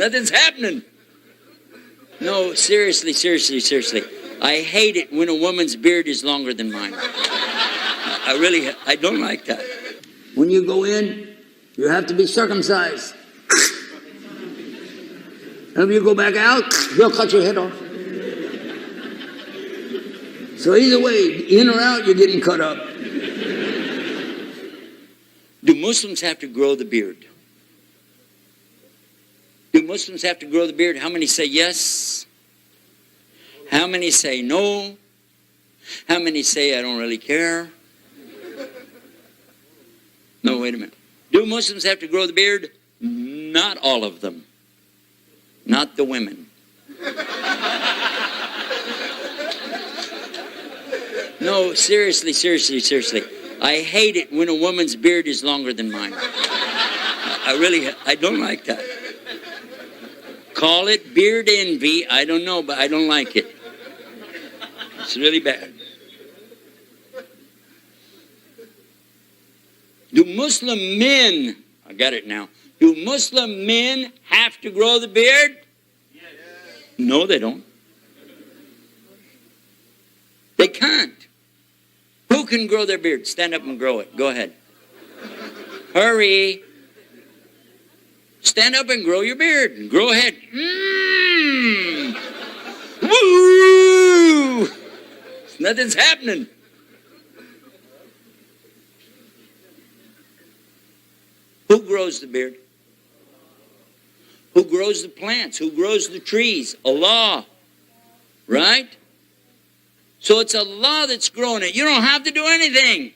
Nothing's happening. No, seriously. I hate it when a woman's beard is longer than mine. I don't like that. When you go in, you have to be circumcised. And if you go back out, they'll cut your head off. So either way, in or out, you're getting cut up. Do Muslims have to grow the beard? Do Muslims have to grow the beard? How many say yes? How many say no? How many say I don't really care? No, wait a minute. Do Muslims have to grow the beard? Not all of them. Not the women. No, seriously. I hate it when a woman's beard is longer than mine. I don't like that. Call it beard envy. I don't know, but I don't like it. It's really bad. Do Muslim men, I got it now. Do Muslim men have to grow the beard? Yes. No, they don't. They can't. Who can grow their beard? Stand up and grow it. Go ahead. Hurry. Stand up and grow your beard. Grow ahead. Woo! Nothing's happening. Who grows the beard? Who grows the plants? Who grows the trees? Allah. Right? So it's Allah that's growing it. You don't have to do anything.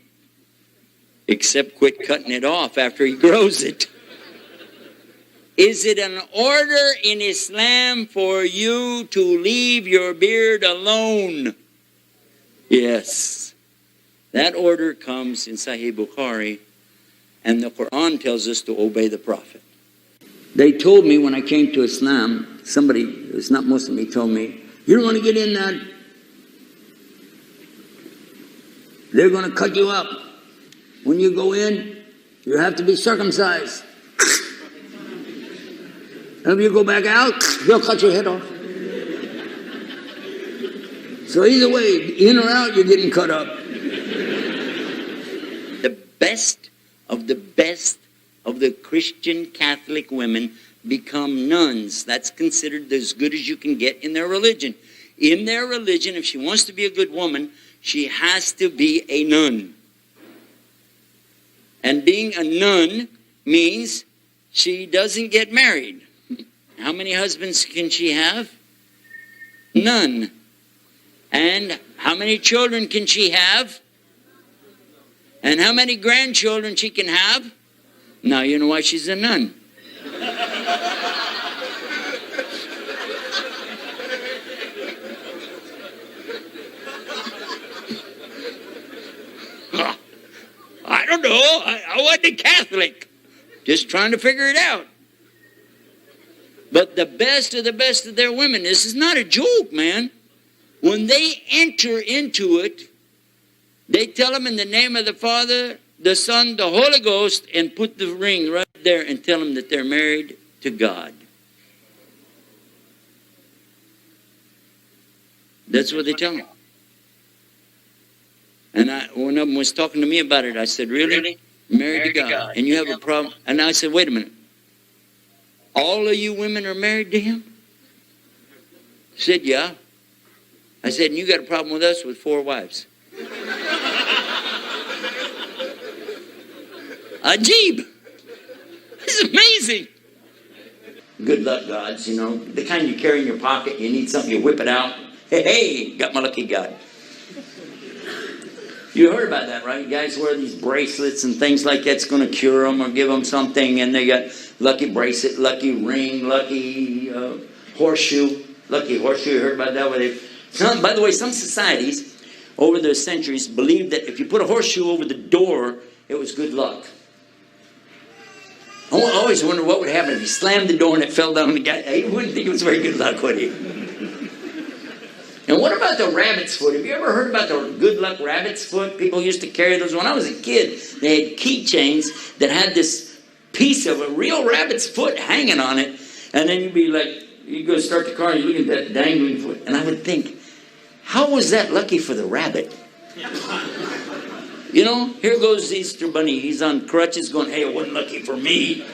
Except quit cutting it off after He grows it. Is it an order in Islam for you to leave your beard alone? Yes. That order comes in Sahih Bukhari, and the Qur'an tells us to obey the Prophet. They told me when I came to Islam, somebody who's not Muslim, he told me, you don't want to get in that. They're going to cut you up. When you go in, you have to be circumcised. And if you go back out, they'll cut your head off. So either way, in or out, you're getting cut up. The best of the Christian Catholic women become nuns. That's considered as good as you can get in their religion. In their religion, if she wants to be a good woman, she has to be a nun. And being a nun means she doesn't get married. How many husbands can she have? None. And how many children can she have? And how many grandchildren she can have? Now you know why she's a nun. I don't know. I wasn't a Catholic. Just trying to figure it out. But the best of their women, this is not a joke, man. When they enter into it, they tell them in the name of the Father, the Son, the Holy Ghost, and put the ring right there and tell them that they're married to God. That's what they tell them. And one of them was talking to me about it. I said, really? Married to God. And you have a problem? And I said, wait a minute. All of you women are married to Him? She said, yeah. I said, and you got a problem with us with 4 wives. Ajib. This is amazing. Good luck gods, you know. The kind you carry in your pocket. You need something, you whip it out. Hey, got my lucky God. You heard about that, right? You guys wear these bracelets and things like that's going to cure them or give them something. And they got lucky bracelet, lucky ring, lucky horseshoe. Lucky horseshoe, you heard about that? By the way, some societies over the centuries believed that if you put a horseshoe over the door, it was good luck. I always wondered what would happen if he slammed the door and it fell down on the guy. He wouldn't think it was very good luck, would he? And what about the rabbit's foot? Have you ever heard about the good luck rabbit's foot? People used to carry those. When I was a kid, they had keychains that had this piece of a real rabbit's foot hanging on it. And then you'd be like, you go start the car and you look at that dangling foot. And I would think, how was that lucky for the rabbit? You know, here goes the Easter Bunny. He's on crutches going, hey, it wasn't lucky for me.